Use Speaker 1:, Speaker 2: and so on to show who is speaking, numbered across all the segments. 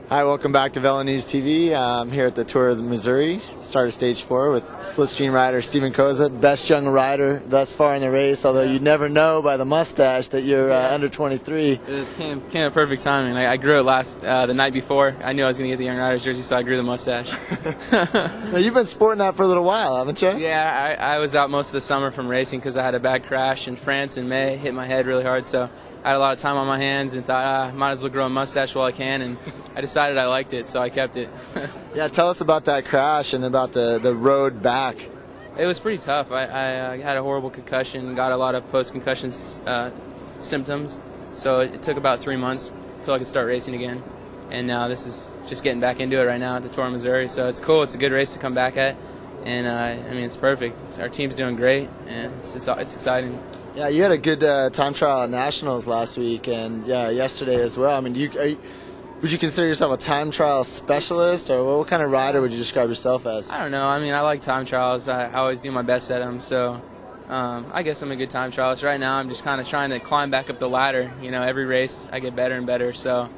Speaker 1: Hi, welcome back to Velo News TV. I'm here at the Tour of Missouri, started stage 4 with Slipstream rider Steven Koza, best young rider thus far in the race, although you never know by the mustache that you're under 23.
Speaker 2: It came at perfect timing. I grew it the night before. I knew I was going to get the young rider's jersey, so I grew the mustache.
Speaker 1: Now, you've been sporting that for a little while, haven't you?
Speaker 2: Yeah, I was out most of the summer from racing because I had a bad crash in France in May, hit my head really hard, so I had a lot of time on my hands and thought I might as well grow a mustache while I can, and I decided I liked it, so I kept it.
Speaker 1: Yeah, tell us about that crash and about the road back.
Speaker 2: It was pretty tough. I had a horrible concussion, got a lot of post-concussion symptoms, so it took about 3 months until I could start racing again. And now this is just getting back into it right now at the Tour of Missouri, so it's cool. It's a good race to come back at, and I mean, it's perfect. Our team's doing great, and it's exciting.
Speaker 1: Yeah, you had a good time trial at Nationals last week, and yeah, yesterday as well. I mean, would you consider yourself a time trial specialist, or what kind of rider would you describe yourself as?
Speaker 2: I don't know. I mean, I like time trials. I always do my best at them, so I guess I'm a good time trialist. Right now, I'm just kind of trying to climb back up the ladder. You know, every race I get better and better, so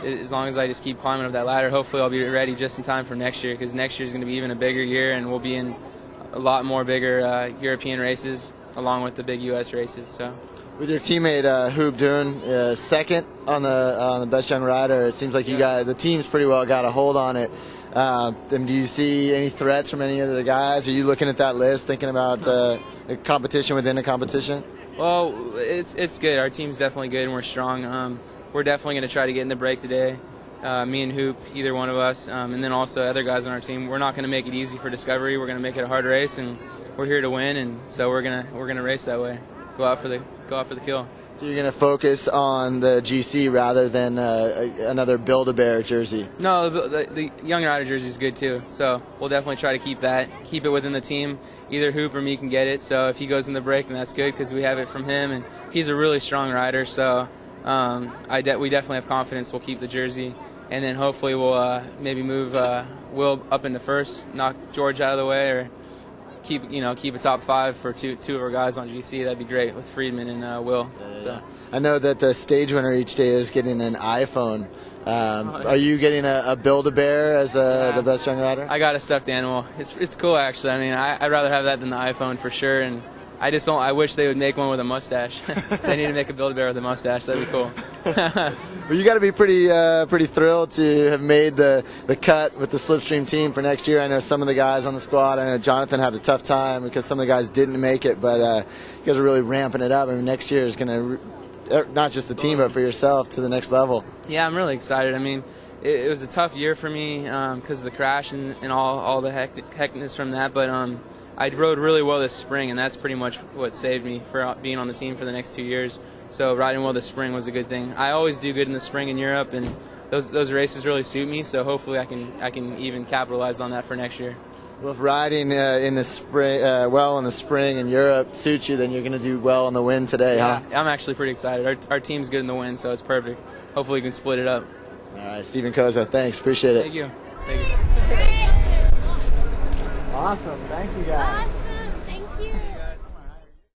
Speaker 2: as long as I just keep climbing up that ladder, hopefully I'll be ready just in time for next year, because next year is going to be even a bigger year, and we'll be in a lot more bigger European races along with the big U.S. races. So,
Speaker 1: with your teammate Huub doing second on the best young rider, it seems like you got the team's pretty well got a hold on it. Do you see any threats from any of the guys? Are you looking at that list, thinking about the competition within the competition?
Speaker 2: Well, it's good. Our team's definitely good, and we're strong. We're definitely going to try to get in the break today. Me and Huub, either one of us, and then also other guys on our team. We're not going to make it easy for Discovery. We're going to make it a hard race, and we're here to win, and so we're gonna race that way. Go out for the kill.
Speaker 1: So you're gonna focus on the GC rather than another Build-A-Bear jersey?
Speaker 2: No, the young rider jersey is good too. So we'll definitely try to keep it within the team. Either Huub or me can get it. So if he goes in the break, then that's good because we have it from him, and he's a really strong rider. So we definitely have confidence. We'll keep the jersey. And then hopefully we'll maybe move Will up into first, knock George out of the way, or keep a top 5 for two of our guys on GC. That'd be great with Friedman and Will.
Speaker 1: Yeah.
Speaker 2: So
Speaker 1: I know that the stage winner each day is getting an iPhone. Are you getting a Build-A-Bear as the best young rider?
Speaker 2: I got a stuffed animal. It's cool actually. I mean, I'd rather have that than the iPhone for sure. And I just don't. I wish they would make one with a mustache. They need to make a Build-A-Bear with a mustache. That'd be cool.
Speaker 1: Well, you got to be pretty thrilled to have made the cut with the Slipstream team for next year. I know some of the guys on the squad. I know Jonathan had a tough time because some of the guys didn't make it, but you guys are really ramping it up. I mean, next year is going to not just the team, but for yourself to the next level.
Speaker 2: Yeah, I'm really excited. I mean, it was a tough year for me because of the crash and all the hecticness from that, but I rode really well this spring, and that's pretty much what saved me for being on the team for the next 2 years. So riding well this spring was a good thing. I always do good in the spring in Europe, and those races really suit me. So hopefully I can even capitalize on that for next year.
Speaker 1: Well, if riding in the spring, well in the spring in Europe suits you, then you're going to do well in the win today, huh?
Speaker 2: I'm actually pretty excited. Our team's good in the win, so it's perfect. Hopefully we can split it up.
Speaker 1: All right, Steven Koza, thanks. Appreciate it.
Speaker 2: Thank you.
Speaker 1: Awesome. Thank you, guys.